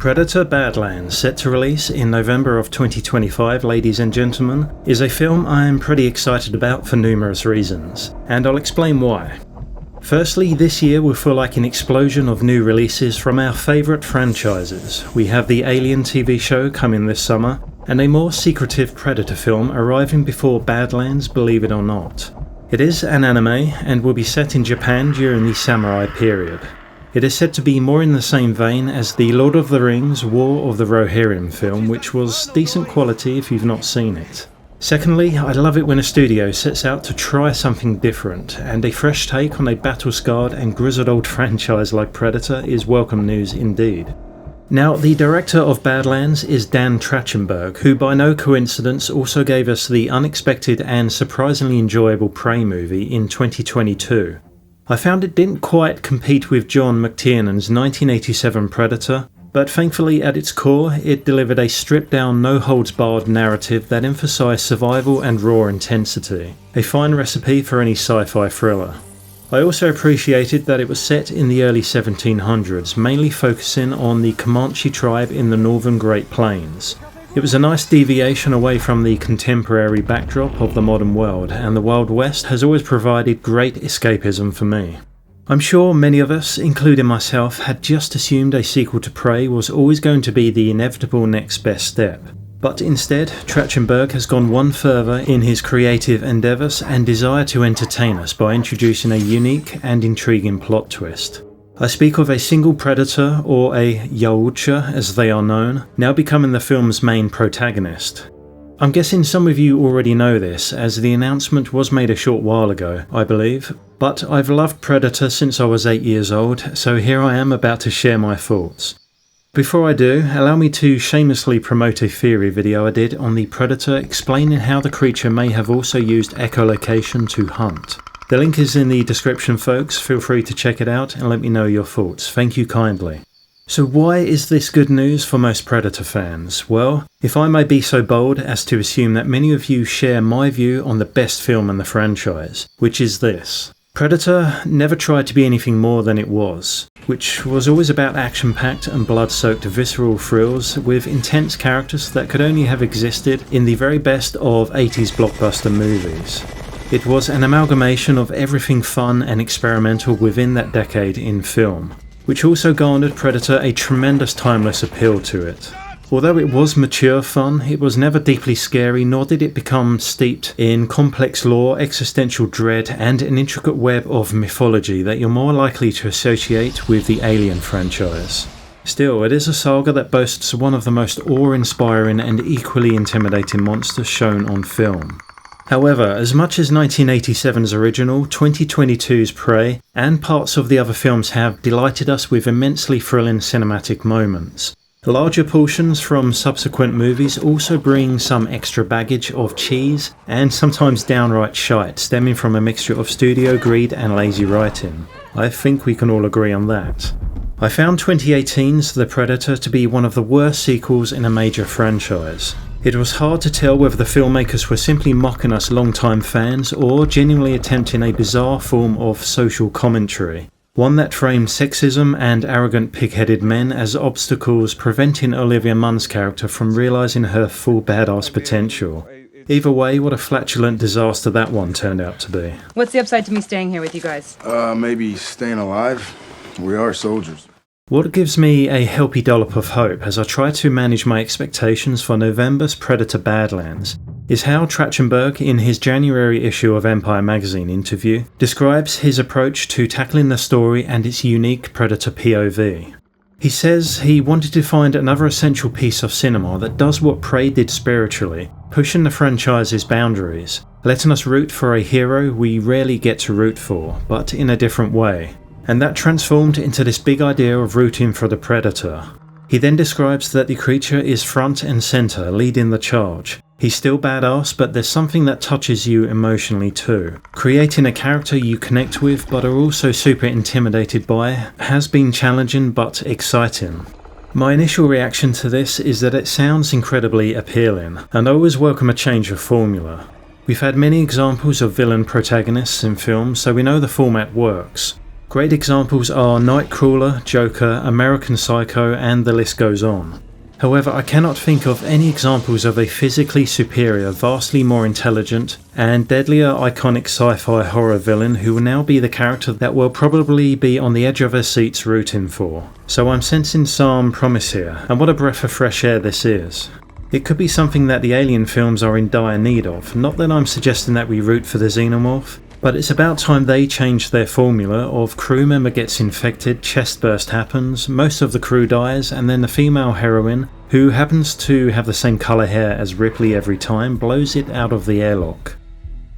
Predator Badlands, set to release in November of 2025, ladies and gentlemen, is a film I am pretty excited about for numerous reasons, and I'll explain why. Firstly, this year will feel like an explosion of new releases from our favourite franchises. We have the Alien TV show coming this summer, and a more secretive Predator film arriving before Badlands, believe it or not. It is an anime, and will be set in Japan during the samurai period. It is said to be more in the same vein as the Lord of the Rings War of the Rohirrim film, which was decent quality if you've not seen it. Secondly, I love it when a studio sets out to try something different, and a fresh take on a battle-scarred and grizzled old franchise like Predator is welcome news indeed. Now, the director of Badlands is Dan Trachtenberg, who by no coincidence also gave us the unexpected and surprisingly enjoyable Prey movie in 2022. I found it didn't quite compete with John McTiernan's 1987 Predator, but thankfully at its core it delivered a stripped-down, no-holds-barred narrative that emphasised survival and raw intensity, a fine recipe for any sci-fi thriller. I also appreciated that it was set in the early 1700s, mainly focusing on the Comanche tribe in the northern Great Plains. It was a nice deviation away from the contemporary backdrop of the modern world, and the Wild West has always provided great escapism for me. I'm sure many of us, including myself, had just assumed a sequel to Prey was always going to be the inevitable next best step. But instead, Trachtenberg has gone one further in his creative endeavours and desire to entertain us by introducing a unique and intriguing plot twist. I speak of a single predator, or a Yautja as they are known, now becoming the film's main protagonist. I'm guessing some of you already know this, as the announcement was made a short while ago, I believe, but I've loved Predator since I was 8 years old, so here I am about to share my thoughts. Before I do, allow me to shamelessly promote a theory video I did on the Predator explaining how the creature may have also used echolocation to hunt. The link is in the description, folks. Feel free to check it out and let me know your thoughts. Thank you kindly. So why is this good news for most Predator fans? Well, if I may be so bold as to assume that many of you share my view on the best film in the franchise, which is this. Predator never tried to be anything more than it was, which was always about action-packed and blood-soaked visceral thrills with intense characters that could only have existed in the very best of 80s blockbuster movies. It was an amalgamation of everything fun and experimental within that decade in film, which also garnered Predator a tremendous timeless appeal to it. Although it was mature fun, it was never deeply scary, nor did it become steeped in complex lore, existential dread, and an intricate web of mythology that you're more likely to associate with the Alien franchise. Still, it is a saga that boasts one of the most awe-inspiring and equally intimidating monsters shown on film. However, as much as 1987's original, 2022's Prey, and parts of the other films have delighted us with immensely thrilling cinematic moments, larger portions from subsequent movies also bring some extra baggage of cheese and sometimes downright shite stemming from a mixture of studio greed and lazy writing. I think we can all agree on that. I found 2018's The Predator to be one of the worst sequels in a major franchise. It was hard to tell whether the filmmakers were simply mocking us long-time fans or genuinely attempting a bizarre form of social commentary, one that framed sexism and arrogant pig-headed men as obstacles preventing Olivia Munn's character from realising her full badass potential. Either way, what a flatulent disaster that one turned out to be. What's the upside to me staying here with you guys? Maybe staying alive. We are soldiers. What gives me a healthy dollop of hope as I try to manage my expectations for November's Predator Badlands is how Trachtenberg, in his January issue of Empire magazine interview, describes his approach to tackling the story and its unique Predator POV. He says he wanted to find another essential piece of cinema that does what Prey did spiritually, pushing the franchise's boundaries, letting us root for a hero we rarely get to root for, but in a different way. And that transformed into this big idea of rooting for the Predator. He then describes that the creature is front and centre, leading the charge. He's still badass, but there's something that touches you emotionally too. Creating a character you connect with but are also super intimidated by has been challenging but exciting. My initial reaction to this is that it sounds incredibly appealing, and I always welcome a change of formula. We've had many examples of villain protagonists in films, so we know the format works. Great examples are Nightcrawler, Joker, American Psycho, and the list goes on. However, I cannot think of any examples of a physically superior, vastly more intelligent, and deadlier iconic sci-fi horror villain who will now be the character that we'll probably be on the edge of our seats rooting for. So I'm sensing some promise here, and what a breath of fresh air this is. It could be something that the Alien films are in dire need of, not that I'm suggesting that we root for the xenomorph, but it's about time they changed their formula of crew member gets infected, chest burst happens, most of the crew dies, and then the female heroine, who happens to have the same colour hair as Ripley every time, blows it out of the airlock.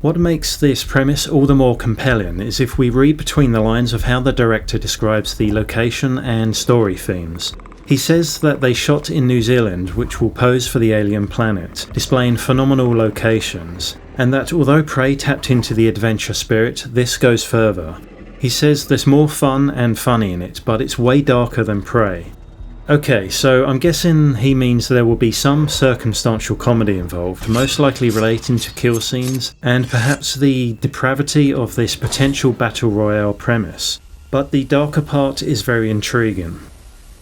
What makes this premise all the more compelling is if we read between the lines of how the director describes the location and story themes. He says that they shot in New Zealand, which will pose for the alien planet, displaying phenomenal locations, and that although Prey tapped into the adventure spirit, this goes further. He says there's more fun and funny in it, but it's way darker than Prey. Okay, so I'm guessing he means there will be some circumstantial comedy involved, most likely relating to kill scenes, and perhaps the depravity of this potential battle royale premise. But the darker part is very intriguing.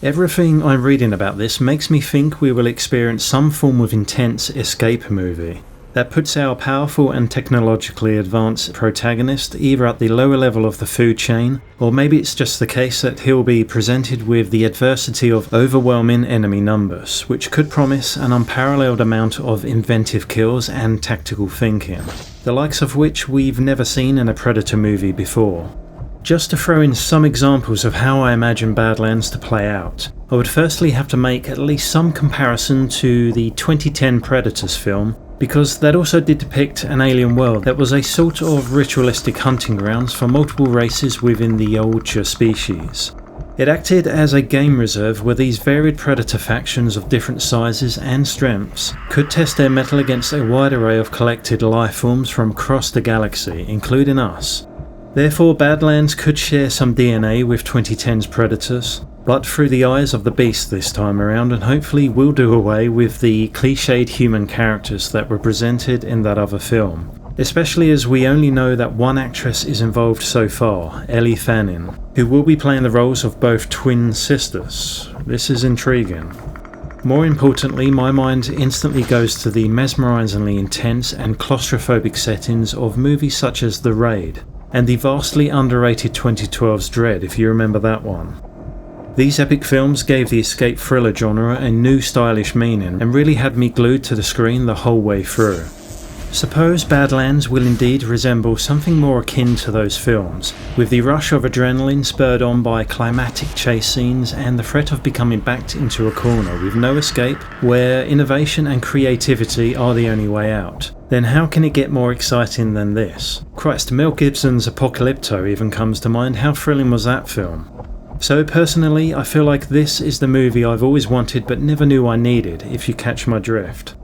Everything I'm reading about this makes me think we will experience some form of intense escape movie that puts our powerful and technologically advanced protagonist either at the lower level of the food chain, or maybe it's just the case that he'll be presented with the adversity of overwhelming enemy numbers, which could promise an unparalleled amount of inventive kills and tactical thinking, the likes of which we've never seen in a Predator movie before. Just to throw in some examples of how I imagine Badlands to play out, I would firstly have to make at least some comparison to the 2010 Predators film, because that also did depict an alien world that was a sort of ritualistic hunting grounds for multiple races within the Ultra species. It acted as a game reserve where these varied predator factions of different sizes and strengths could test their mettle against a wide array of collected life forms from across the galaxy, including us. Therefore, Badlands could share some DNA with 2010's Predators, but through the eyes of the beast this time around, and hopefully will do away with the cliched human characters that were presented in that other film, especially as we only know that one actress is involved so far, Ellie Fanning, who will be playing the roles of both twin sisters. This is intriguing. More importantly, my mind instantly goes to the mesmerisingly intense and claustrophobic settings of movies such as The Raid, and the vastly underrated 2012's Dread, if you remember that one. These epic films gave the escape thriller genre a new stylish meaning and really had me glued to the screen the whole way through. Suppose Badlands will indeed resemble something more akin to those films, with the rush of adrenaline spurred on by climatic chase scenes and the threat of becoming backed into a corner with no escape, where innovation and creativity are the only way out. Then how can it get more exciting than this? Christ, Mel Gibson's Apocalypto even comes to mind. How thrilling was that film? So personally, I feel like this is the movie I've always wanted but never knew I needed, if you catch my drift.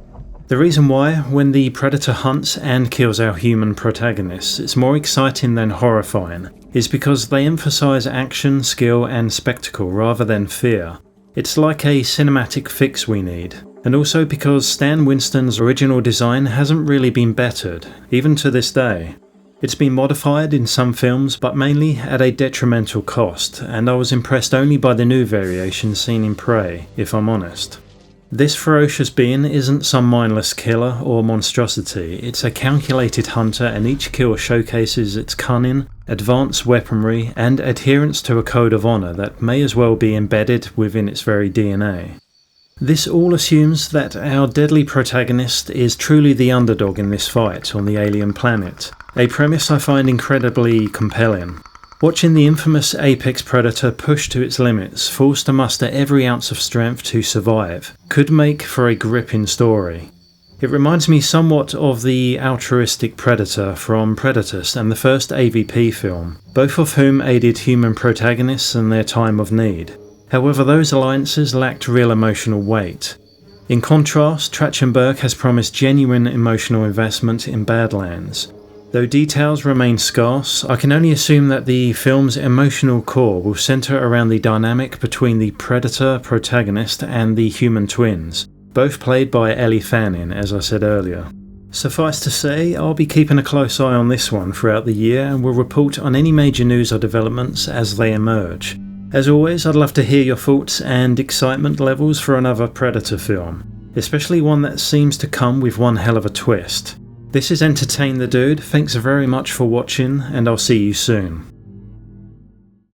The reason why, when the Predator hunts and kills our human protagonists, it's more exciting than horrifying, is because they emphasise action, skill and spectacle rather than fear. It's like a cinematic fix we need, and also because Stan Winston's original design hasn't really been bettered, even to this day. It's been modified in some films, but mainly at a detrimental cost, and I was impressed only by the new variations seen in Prey, if I'm honest. This ferocious being isn't some mindless killer or monstrosity, it's a calculated hunter, and each kill showcases its cunning, advanced weaponry, and adherence to a code of honour that may as well be embedded within its very DNA. This all assumes that our deadly protagonist is truly the underdog in this fight on the alien planet, a premise I find incredibly compelling. Watching the infamous apex predator push to its limits, forced to muster every ounce of strength to survive, could make for a gripping story. It reminds me somewhat of the altruistic predator from Predators and the first AVP film, both of whom aided human protagonists in their time of need. However, those alliances lacked real emotional weight. In contrast, Trachtenberg has promised genuine emotional investment in Badlands. Though details remain scarce, I can only assume that the film's emotional core will centre around the dynamic between the Predator protagonist and the human twins, both played by Ellie Fanning, as I said earlier. Suffice to say, I'll be keeping a close eye on this one throughout the year and will report on any major news or developments as they emerge. As always, I'd love to hear your thoughts and excitement levels for another Predator film, especially one that seems to come with one hell of a twist. This is Entertain the Dude, thanks very much for watching, and I'll see you soon.